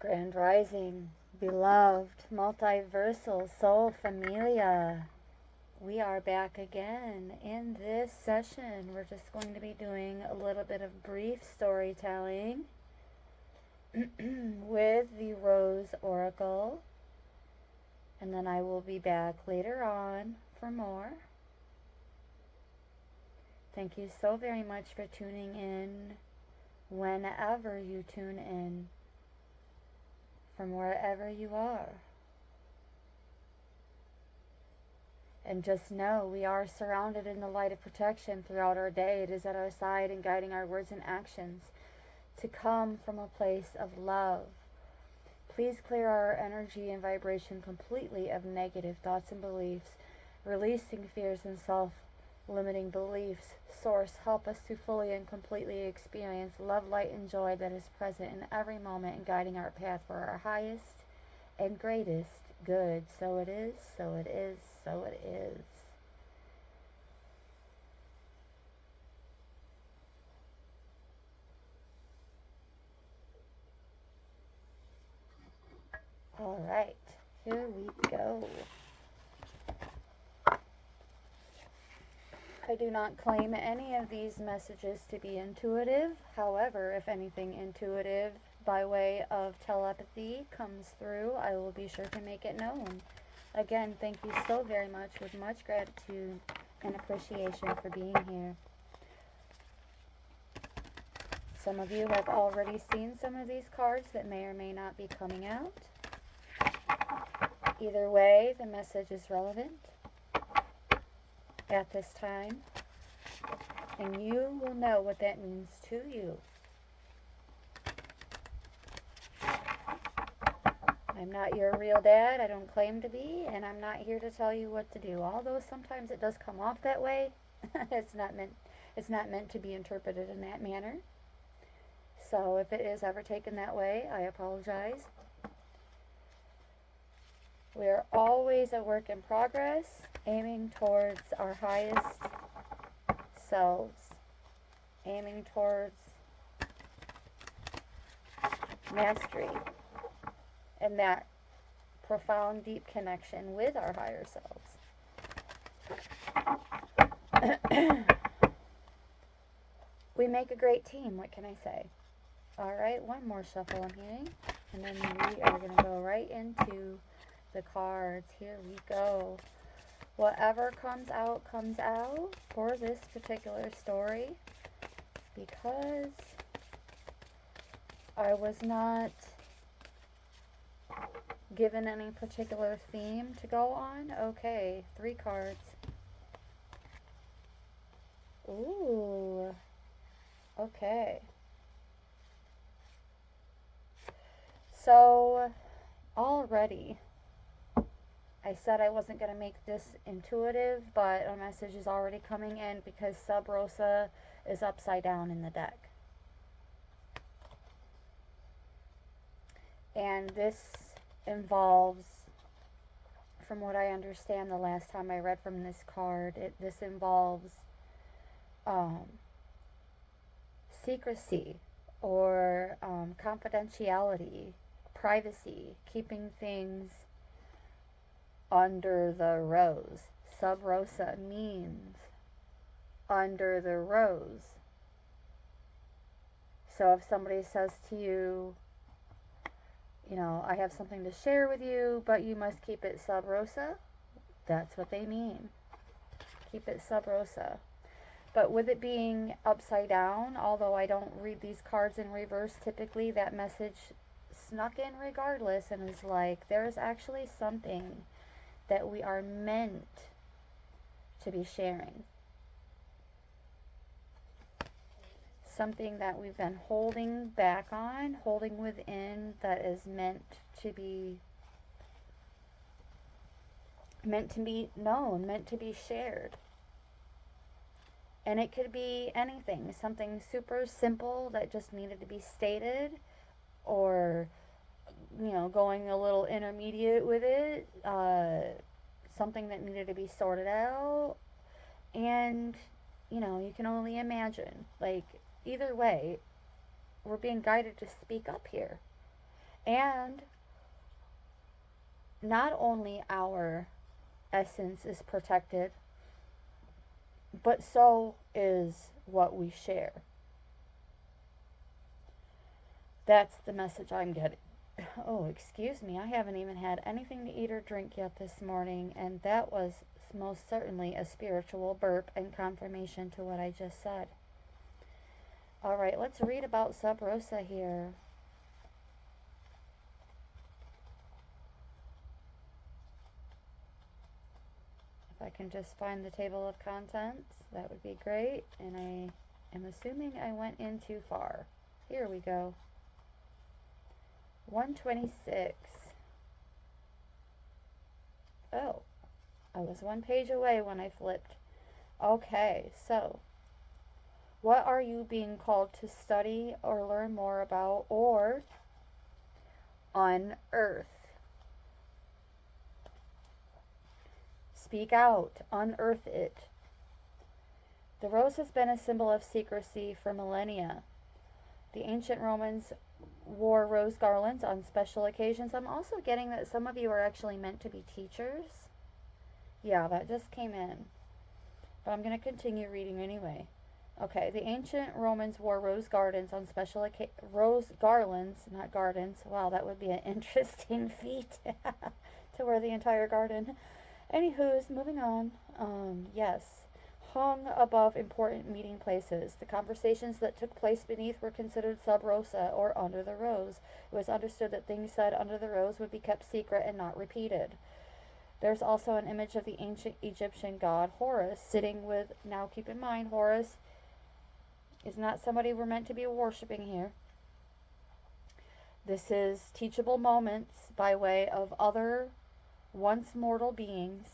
Grand Rising, beloved, multiversal soul familia. We are back again. In this session, we're just going to be doing a little bit of brief storytelling with the Rose Oracle. And then I will be back later on for more. Thank you so very much for tuning in whenever you tune in, from wherever you are. And just know we are surrounded in the light of protection throughout our day. It is at our side and guiding our words and actions to come from a place of love. Please clear our energy and vibration completely of negative thoughts and beliefs, releasing fears and self-limiting beliefs. Source, help us to fully and completely experience love, light, and joy that is present in every moment and guiding our path for our highest and greatest good. So it is, so it is, so it is. All right, here we go. I do not claim any of these messages to be intuitive. However, if anything intuitive by way of telepathy comes through, I will be sure to make it known. Again, thank you so very much, with much gratitude and appreciation for being here. Some of you have already seen some of these cards that may or may not be coming out. Either way, the message is relevant at this time, and you will know what that means to you. I'm not your real dad, I don't claim to be, and I'm not here to tell you what to do. Although sometimes it does come off that way. It's not meant to be interpreted in that manner. So if it is ever taken that way, I apologize. We are always a work in progress, aiming towards our highest selves, aiming towards mastery and that profound, deep connection with our higher selves. We make a great team, what can I say? All right, one more shuffle I'm hearing, and then we are going to go right into the cards. Here we go. Whatever comes out for this particular story, because I was not given any particular theme to go on. Okay, 3 cards. Ooh, okay. So, already, I said I wasn't going to make this intuitive, but a message is already coming in because Sub Rosa is upside down in the deck. And this involves, from what I understand the last time I read from this card, this involves secrecy or confidentiality, privacy, keeping things under the rose. Sub Rosa means under the rose. So if somebody says to you, you know, I have something to share with you, but you must keep it Sub Rosa, that's what they mean. Keep it Sub Rosa. But with it being upside down, although I don't read these cards in reverse typically, that message snuck in regardless and is like, there's actually something that we are meant to be sharing. Something that we've been holding back on, holding within, that is meant to be known, meant to be shared. And it could be anything, something super simple that just needed to be stated, or, you know, going a little intermediate with it, something that needed to be sorted out. And, you know, you can only imagine, like, either way, we're being guided to speak up here. And not only our essence is protected, but so is what we share. That's the message I'm getting. Oh, excuse me, I haven't even had anything to eat or drink yet this morning, and that was most certainly a spiritual burp and confirmation to what I just said. All right, let's read about Sub Rosa here. If I can just find the table of contents, that would be great. And I am assuming I went in too far. Here we go. 126. Oh, I was one page away when I flipped. Okay, so what are you being called to study or learn more about or unearth? Speak out, unearth it. The rose has been a symbol of secrecy for millennia. The ancient Romans wore rose garlands on special occasions. I'm also getting that some of you are actually meant to be teachers. Yeah, that just came in. But I'm going to continue reading anyway. Okay, the ancient Romans wore rose garlands on special rose garlands, not gardens. Wow, that would be an interesting feat to wear the entire garden. Anywho's, moving on. Yes, hung above important meeting places. The conversations that took place beneath were considered sub rosa, or under the rose. It was understood that things said under the rose would be kept secret and not repeated. There's also an image of the ancient Egyptian god Horus sitting with, now keep in mind, Horus is not somebody we're meant to be worshiping here. This is teachable moments by way of other once mortal beings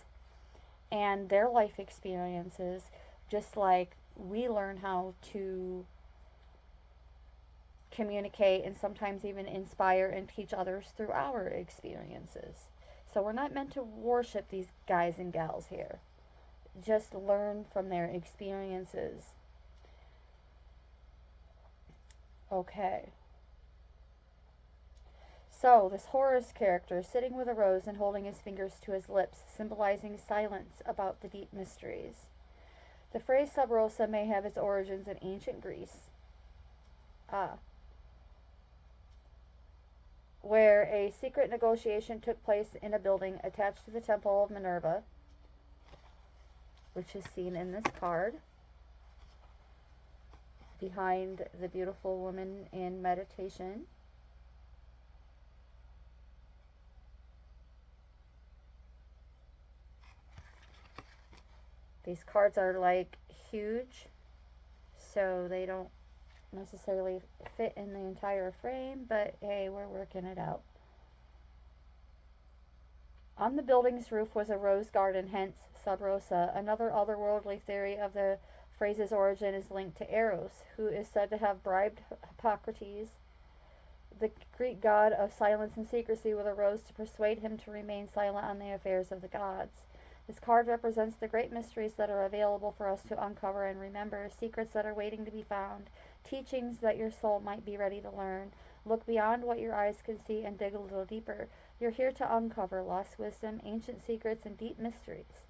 and their life experiences, just like we learn how to communicate and sometimes even inspire and teach others through our experiences. So we're not meant to worship these guys and gals here. Just learn from their experiences. Okay. So, this Horus character sitting with a rose and holding his fingers to his lips, symbolizing silence about the deep mysteries. The phrase Sub Rosa may have its origins in ancient Greece, where a secret negotiation took place in a building attached to the Temple of Minerva, which is seen in this card, behind the beautiful woman in meditation. These cards are like huge, so they don't necessarily fit in the entire frame, but hey, we're working it out. On the building's roof was a rose garden, hence Sub Rosa. Another otherworldly theory of the phrase's origin is linked to Eros, who is said to have bribed Hippocrates, the Greek god of silence and secrecy, with a rose to persuade him to remain silent on the affairs of the gods. This card represents the great mysteries that are available for us to uncover and remember, secrets that are waiting to be found, teachings that your soul might be ready to learn. Look beyond what your eyes can see and dig a little deeper. You're here to uncover lost wisdom, ancient secrets, and deep mysteries.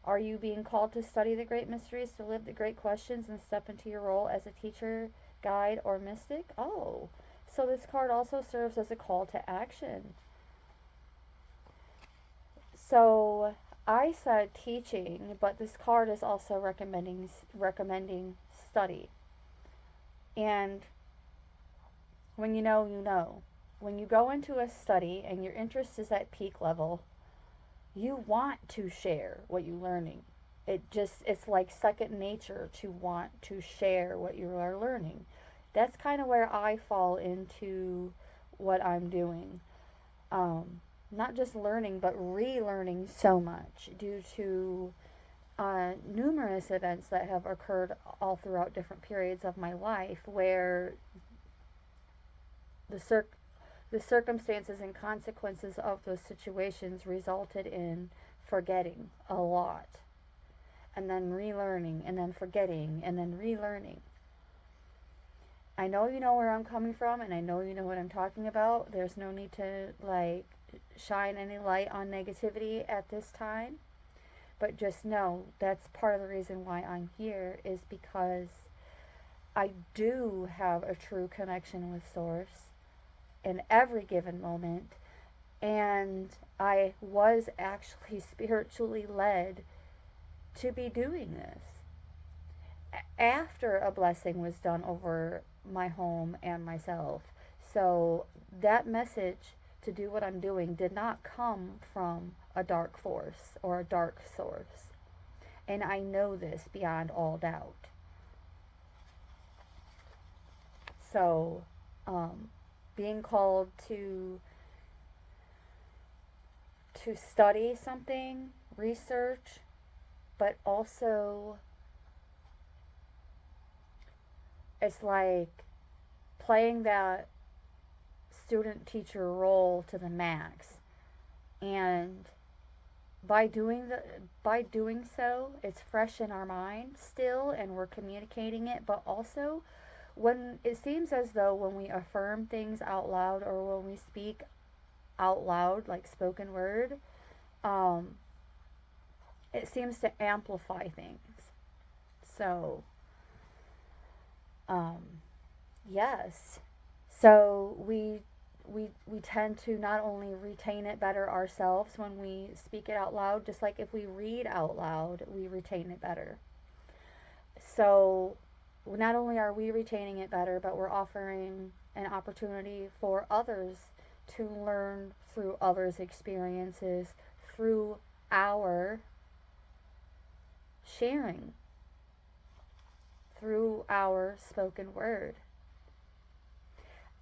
Are you being called to study the great mysteries, to live the great questions, and step into your role as a teacher, guide, or mystic? Oh, so this card also serves as a call to action. So I said teaching, but this card is also recommending study. And when you know, you know. When you go into a study and your interest is at peak level, you want to share what you're learning. It's like second nature to want to share what you are learning. That's kind of where I fall into what I'm doing. Not just learning, but relearning so much due to numerous events that have occurred all throughout different periods of my life, where the circumstances and consequences of those situations resulted in forgetting a lot, and then relearning, and then forgetting, and then relearning. I know you know where I'm coming from, and I know you know what I'm talking about. There's no need to, like, shine any light on negativity at this time. But just know that's part of the reason why I'm here, is because I do have a true connection with Source in every given moment. And I was actually spiritually led to be doing this after a blessing was done over my home and myself. So that message to do what I'm doing did not come from a dark force or a dark source. And I know this beyond all doubt. So, being called to study something, research, but also it's like playing that student teacher role to the max. And by doing so, it's fresh in our mind still, and we're communicating it. But also, when it seems as though when we affirm things out loud, or when we speak out loud, like spoken word, um, it seems to amplify things. So, um, yes. So we tend to not only retain it better ourselves when we speak it out loud, just like if we read out loud, we retain it better. So not only are we retaining it better, but we're offering an opportunity for others to learn through others' experiences, through our sharing, through our spoken word.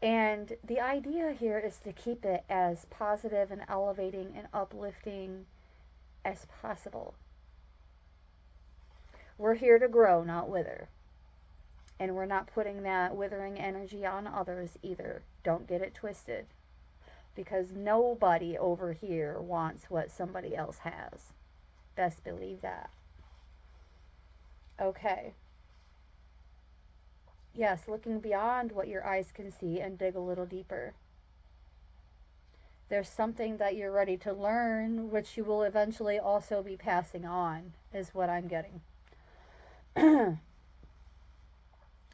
And the idea here is to keep it as positive and elevating and uplifting as possible. We're here to grow, not wither. And we're not putting that withering energy on others either. Don't get it twisted. Because nobody over here wants what somebody else has. Best believe that. Okay. Yes, looking beyond what your eyes can see and dig a little deeper. There's something that you're ready to learn, which you will eventually also be passing on, is what I'm getting.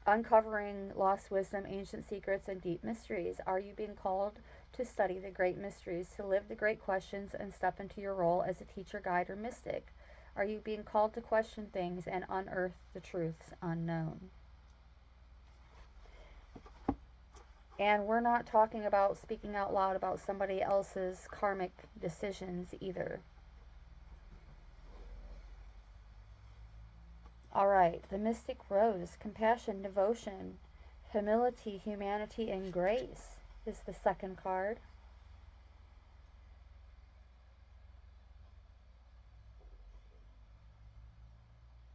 Uncovering lost wisdom, ancient secrets, and deep mysteries. Are you being called to study the great mysteries, to live the great questions, and step into your role as a teacher, guide, or mystic? Are you being called to question things and unearth the truths unknown? And we're not talking about speaking out loud about somebody else's karmic decisions either. All right, the Mystic Rose, compassion, devotion, humility, humanity, and grace is the second card.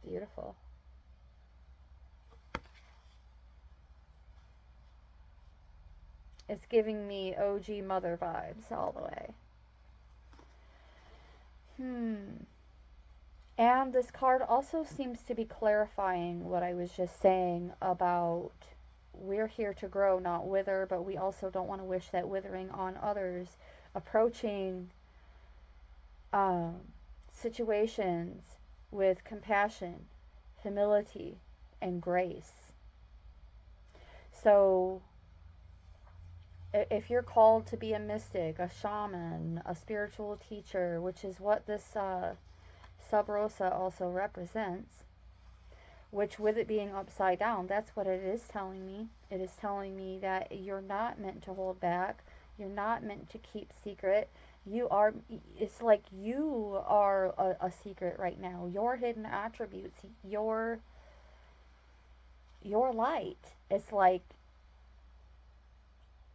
Beautiful. It's giving me OG mother vibes all the way. And this card also seems to be clarifying what I was just saying about we're here to grow, not wither, but we also don't want to wish that withering on others. Approaching situations with compassion, humility, and grace. So, if you're called to be a mystic, a shaman, a spiritual teacher, which is what this Sub Rosa also represents, which with it being upside down, that's what it is telling me. It is telling me that you're not meant to hold back. You're not meant to keep secret. You are, it's like you are a secret right now. Your hidden attributes, your light. It's like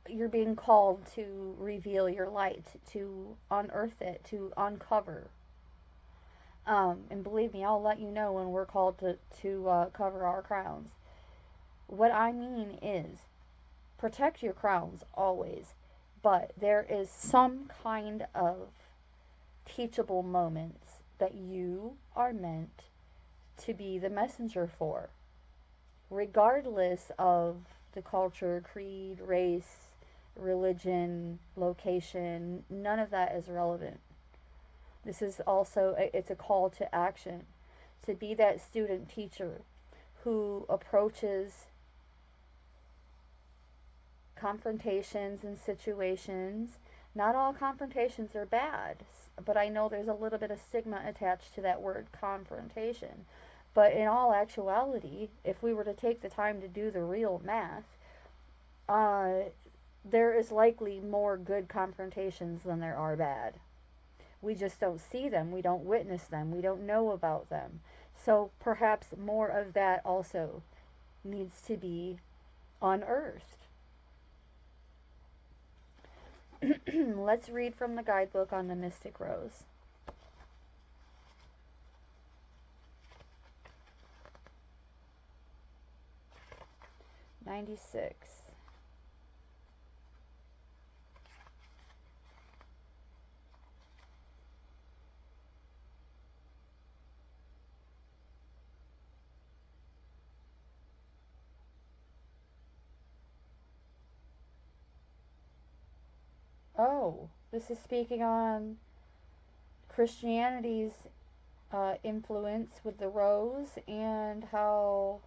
you're being called to reveal your light, to unearth it, to uncover. And believe me, I'll let you know when we're called to cover our crowns. What I mean is, protect your crowns always, but there is some kind of teachable moments that you are meant to be the messenger for, regardless of the culture, creed, race, religion, location. None of that is relevant. This is also, it's a call to action, to be that student teacher who approaches confrontations and situations. Not all confrontations are bad, but I know there's a little bit of stigma attached to that word confrontation. But in all actuality, if we were to take the time to do the real math, there is likely more good confrontations than there are bad. We just don't see them, we don't witness them, we don't know about them. So perhaps more of that also needs to be unearthed. Let's read from the guidebook on the Mystic Rose. '96. Oh, this is speaking on Christianity's influence with the rose, and how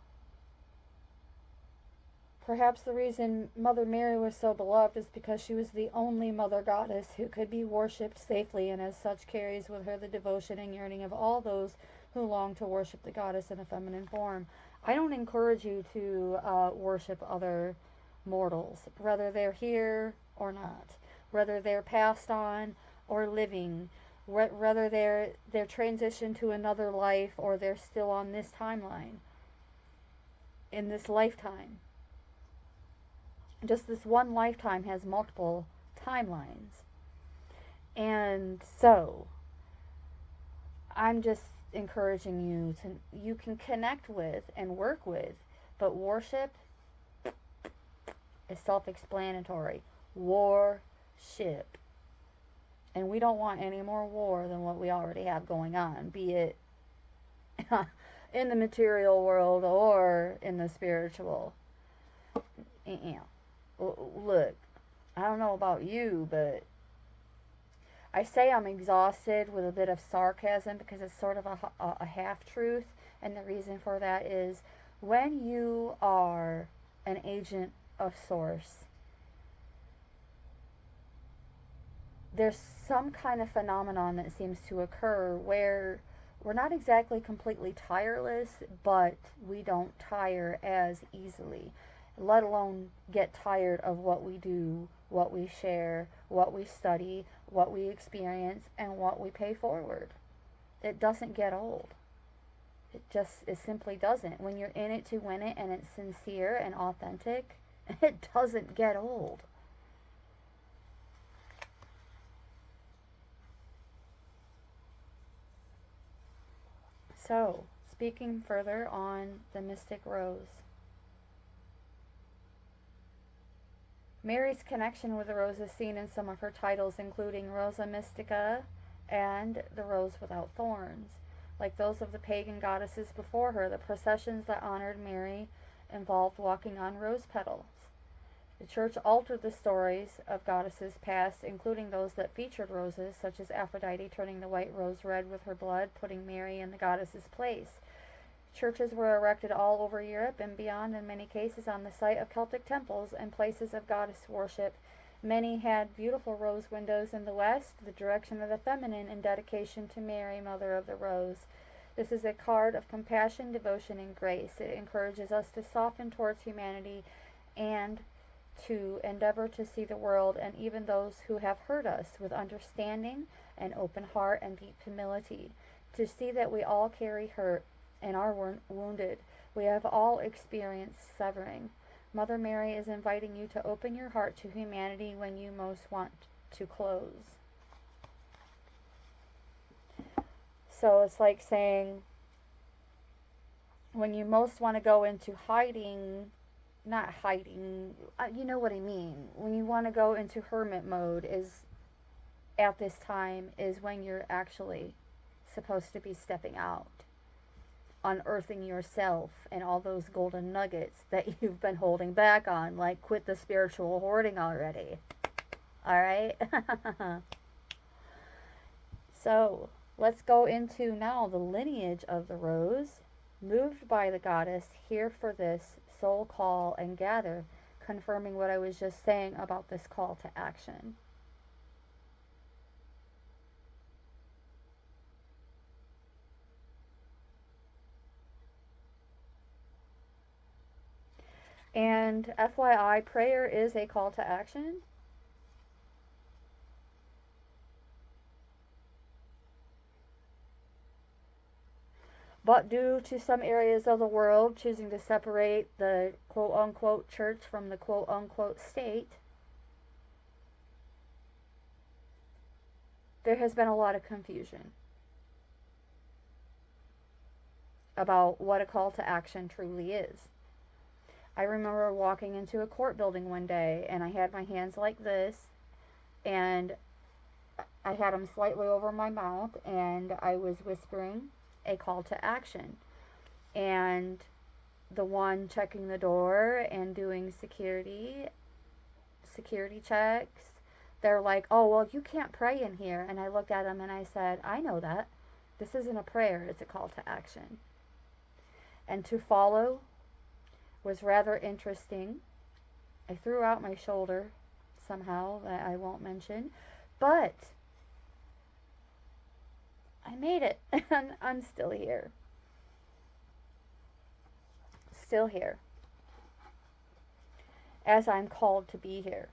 perhaps the reason Mother Mary was so beloved is because she was the only mother goddess who could be worshipped safely, and as such carries with her the devotion and yearning of all those who long to worship the goddess in a feminine form. I don't encourage you to worship other mortals, whether they're here or not, whether they're passed on or living, whether they're transitioned to another life or they're still on this timeline, in this lifetime. Just this one lifetime has multiple timelines. And so, I'm just encouraging you to, you can connect with and work with, but worship is self-explanatory. Worship. And we don't want any more war than what we already have going on, be it in the material world or in the spiritual. Look, I don't know about you, but I say I'm exhausted with a bit of sarcasm because it's sort of a half-truth, and the reason for that is when you are an agent of Source, there's some kind of phenomenon that seems to occur where we're not exactly completely tireless, but we don't tire as easily, let alone get tired of what we do, what we share, what we study, what we experience, and what we pay forward. It doesn't get old. It simply doesn't. When you're in it to win it and it's sincere and authentic, it doesn't get old. So, speaking further on the Mystic Rose. Mary's connection with the rose is seen in some of her titles, including Rosa Mystica and the Rose Without Thorns. Like those of the pagan goddesses before her, the processions that honored Mary involved walking on rose petals. The church altered the stories of goddesses past, including those that featured roses, such as Aphrodite turning the white rose red with her blood, putting Mary in the goddess's place. Churches were erected all over Europe and beyond, in many cases on the site of Celtic temples and places of goddess worship. Many had beautiful rose windows in the west, the direction of the feminine, in dedication to Mary, Mother of the Rose. This is a card of compassion, devotion, and grace. It encourages us to soften towards humanity and to endeavor to see the world and even those who have hurt us with understanding, an open heart, and deep humility. To see that we all carry hurt and are wounded. We have all experienced severing. Mother Mary is inviting you to open your heart to humanity when you most want to close. So it's like saying, when you most want to go into hiding, not hiding, you know what I mean. When you want to go into hermit mode is, at this time, is when you're actually supposed to be stepping out. unearthing yourself and all those golden nuggets that you've been holding back on. Like, quit the spiritual hoarding already. Alright? So, let's go into now the lineage of the rose, moved by the goddess, here for this soul call and gather, confirming what I was just saying about this call to action. And FYI, prayer is a call to action. But due to some areas of the world choosing to separate the quote unquote church from the quote unquote state, there has been a lot of confusion about what a call to action truly is. I remember walking into a court building one day and I had my hands like this and I had them slightly over my mouth and I was whispering a call to action. And the one checking the door and doing security checks, they're like, "Oh, well, you can't pray in here." And I looked at them and I said, "I know that. This isn't a prayer, it's a call to action." And to follow was rather interesting. I threw out my shoulder somehow that I won't mention, but I made it, and I'm still here. Still here. As I'm called to be here.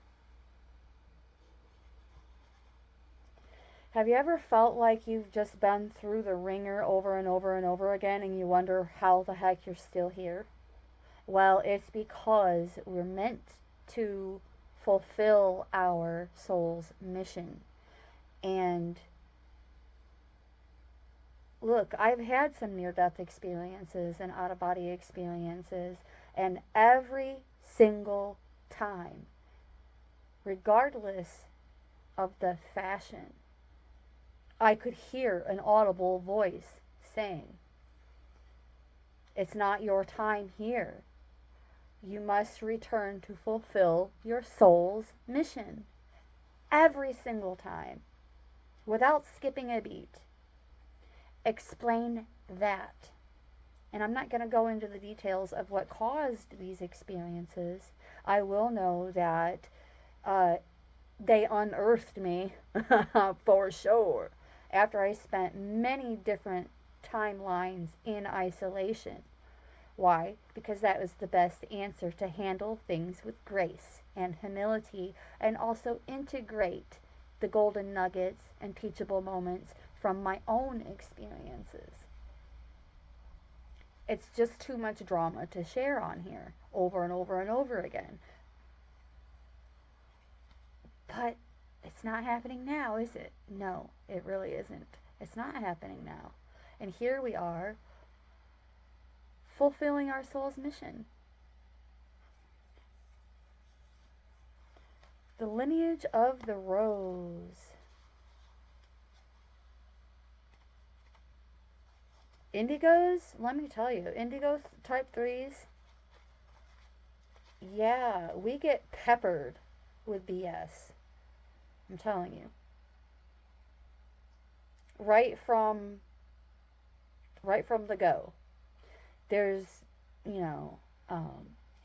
Have you ever felt like you've just been through the ringer over and over and over again and you wonder how the heck you're still here? Well, it's because we're meant to fulfill our soul's mission. And look, I've had some near-death experiences and out-of-body experiences, and every single time, regardless of the fashion, I could hear an audible voice saying, "It's not your time here. You must return to fulfill your soul's mission." Every single time, without skipping a beat. Explain that. And I'm not going to go into the details of what caused these experiences. I will know that they unearthed me for sure after I spent many different timelines in isolation. Why? Because that was the best answer to handle things with grace and humility and also integrate the golden nuggets and teachable moments from my own experiences. It's just too much drama to share on here over and over and over again. But it's not happening now, is it? No, it really isn't. It's not happening now. And here we are, fulfilling our soul's mission. The lineage of the rose. Indigos, let me tell you, indigo type 3s, yeah, we get peppered with BS. I'm telling you. Right from the go. There's,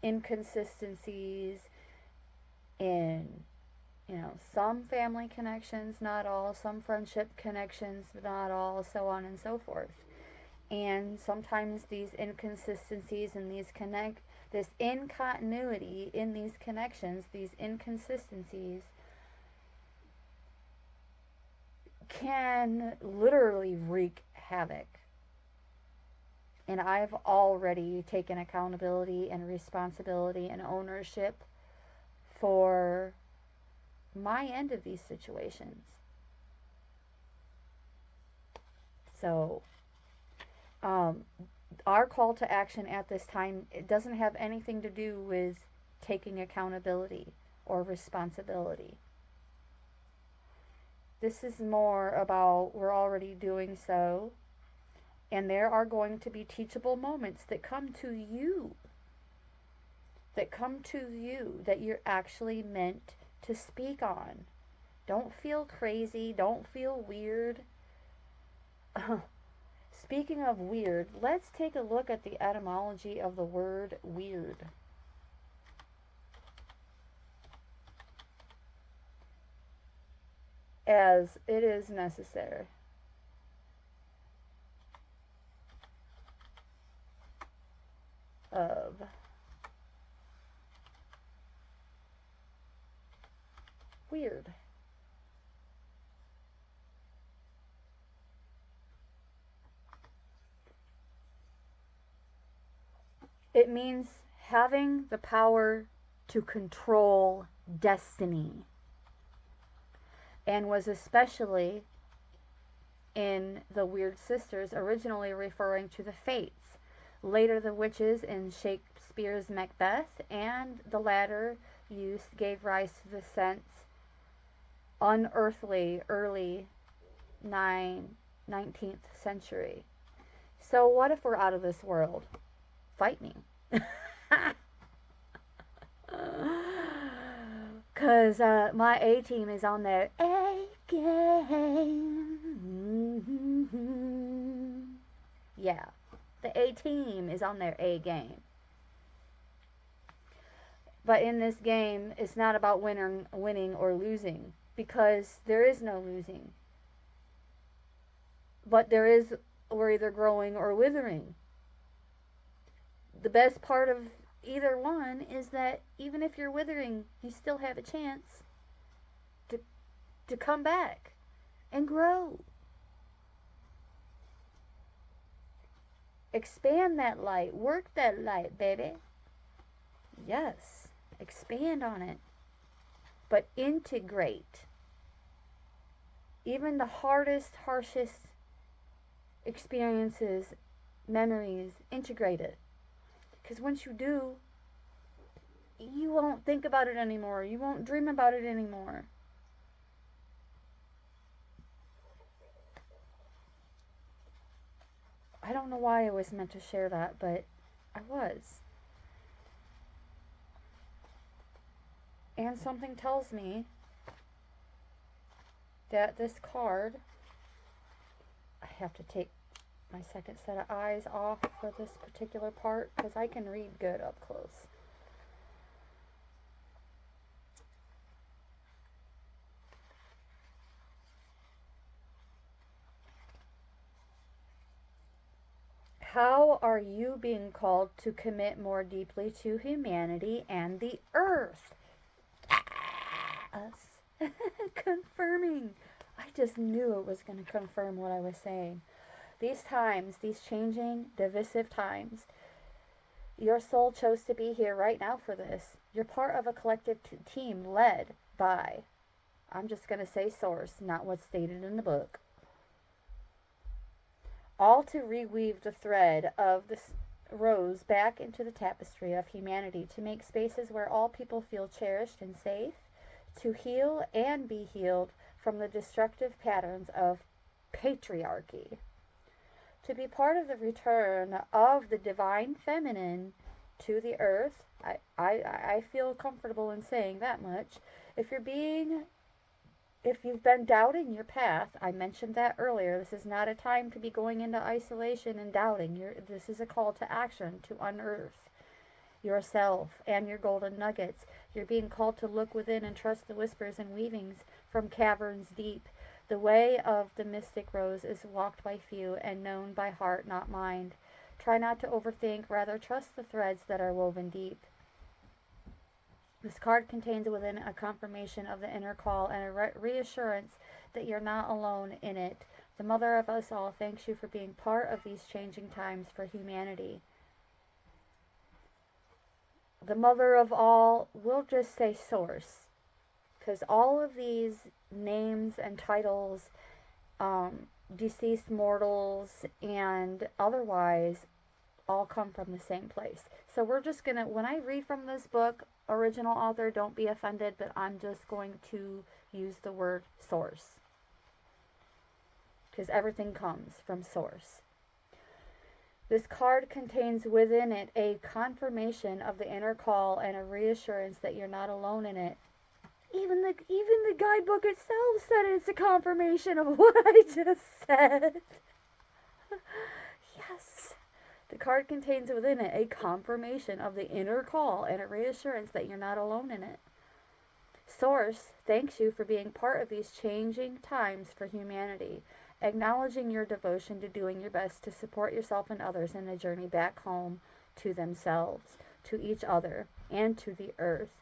inconsistencies in, some family connections, not all, some friendship connections, not all, so on and so forth. And sometimes these inconsistencies and this incontinuity in these connections, these inconsistencies, can literally wreak havoc. And I've already taken accountability and responsibility and ownership for my end of these situations. So, our call to action at this time, it doesn't have anything to do with taking accountability or responsibility. This is more about we're already doing so, And there are going to be teachable moments that come to you, that you're actually meant to speak on. Don't feel crazy. Don't feel weird. Speaking of weird, let's take a look at the etymology of the word weird. As it is necessary. Of weird. It means having the power to control destiny, and was especially in the Weird Sisters, originally referring to the Fates, later the witches in Shakespeare's Macbeth, and the latter use gave rise to the sense unearthly early 19th century. So what if we're out of this world? Fight me. Because my A team is on their A game. Yeah, the A team is on their A game. But in this game, it's not about winning or losing, because there is no losing. But we're either growing or withering. The best part of either one is that even if you're withering, you still have a chance to come back and grow. Expand that light. Work that light, baby. Yes. Expand on it. But integrate. Even the hardest, harshest experiences, memories, integrate it. Because once you do, you won't think about it anymore. You won't dream about it anymore. I don't know why I was meant to share that, but I was. And something tells me that this card, I have to take my second set of eyes off for this particular part because I can read good up close. How are you being called to commit more deeply to humanity and the earth? Yes. Confirming. I just knew it was going to confirm what I was saying. These times, these changing, divisive times, your soul chose to be here right now for this. You're part of a collective team led by, I'm just going to say source, not what's stated in the book. All to reweave the thread of this rose back into the tapestry of humanity, to make spaces where all people feel cherished and safe, to heal and be healed from the destructive patterns of patriarchy, to be part of the return of the divine feminine to the earth. I feel comfortable in saying that much. If you've been doubting your path, I mentioned that earlier. This is not a time to be going into isolation and doubting. This is a call to action, to unearth yourself and your golden nuggets. You're being called to look within and trust the whispers and weavings from caverns deep. The way of the mystic rose is walked by few and known by heart, not mind. Try not to overthink, rather trust the threads that are woven deep. This card contains within a confirmation of the inner call and a reassurance that you're not alone in it. The Mother of us all thanks you for being part of these changing times for humanity. The Mother of all, we'll just say source, because all of these names and titles, deceased mortals and otherwise, all come from the same place. So we're just going to, when I read from this book, original author, don't be offended, but I'm just going to use the word source, because everything comes from source. This card contains within it a confirmation of the inner call and a reassurance that you're not alone in it. Even the guidebook itself said it's a confirmation of what I just said. Yes. The card contains within it a confirmation of the inner call and a reassurance that you're not alone in it. Source thanks you for being part of these changing times for humanity, acknowledging your devotion to doing your best to support yourself and others in the journey back home to themselves, to each other, and to the earth.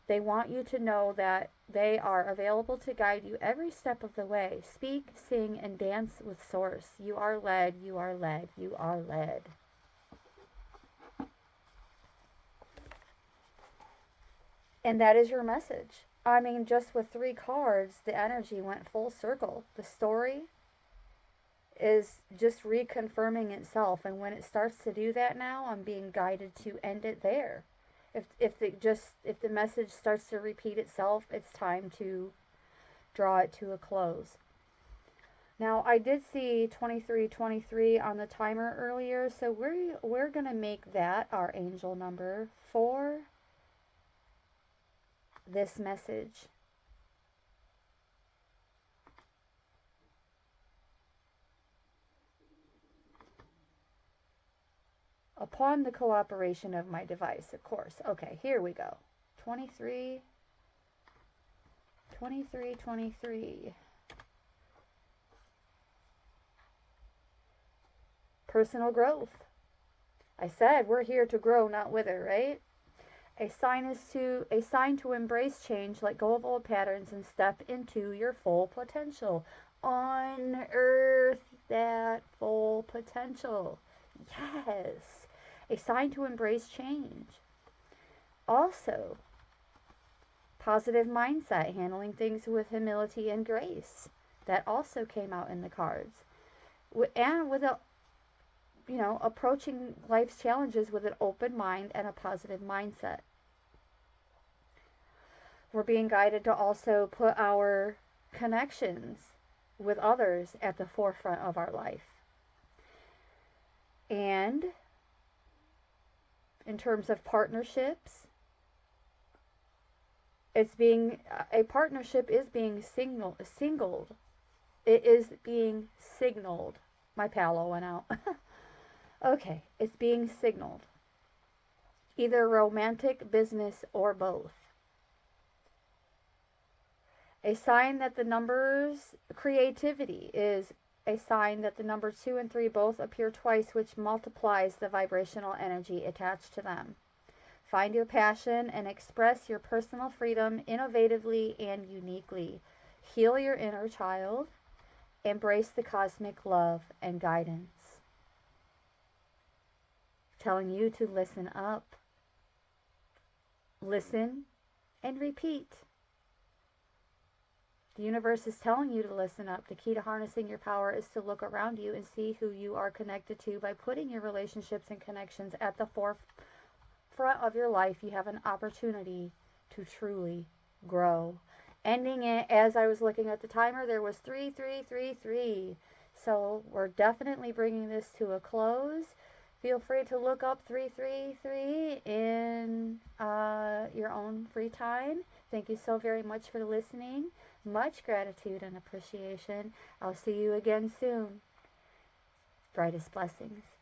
They want you to know that they are available to guide you every step of the way. Speak, sing, and dance with Source. You are led, you are led, you are led. And that is your message. I mean, just with 3 cards, the energy went full circle. The story is just reconfirming itself, and when it starts to do that now, I'm being guided to end it there. If the message starts to repeat itself, it's time to draw it to a close. Now, I did see 2323 on the timer earlier, so we're going to make that our angel number for this message. Upon the cooperation of my device, of course. Okay, here we go. 23. Personal growth. I said we're here to grow, not wither, right? A sign to embrace change, let go of old patterns, and step into your full potential. Unearth that full potential. Yes. A sign to embrace change. Also, positive mindset, handling things with humility and grace. That also came out in the cards. And with a, approaching life's challenges with an open mind and a positive mindset. We're being guided to also put our connections with others at the forefront of our life. And in terms of partnerships, a partnership is being singled. It is being signaled. My palo went out. Okay, it's being signaled. Either romantic, business, or both. A sign that the numbers creativity is a sign that the numbers 2 and 3 both appear twice, which multiplies the vibrational energy attached to them. Find your passion and express your personal freedom innovatively and uniquely. Heal your inner child. Embrace the cosmic love and guidance. Telling you to listen up. Listen and repeat. The universe is telling you to listen up. The key to harnessing your power is to look around you and see who you are connected to. By putting your relationships and connections at the forefront of your life, you have an opportunity to truly grow. Ending it, as I was looking at the timer, there was 3333. So we're definitely bringing this to a close. Feel free to look up 333 in your own free time. Thank you so very much for listening. Much gratitude and appreciation. I'll see you again soon. Brightest blessings.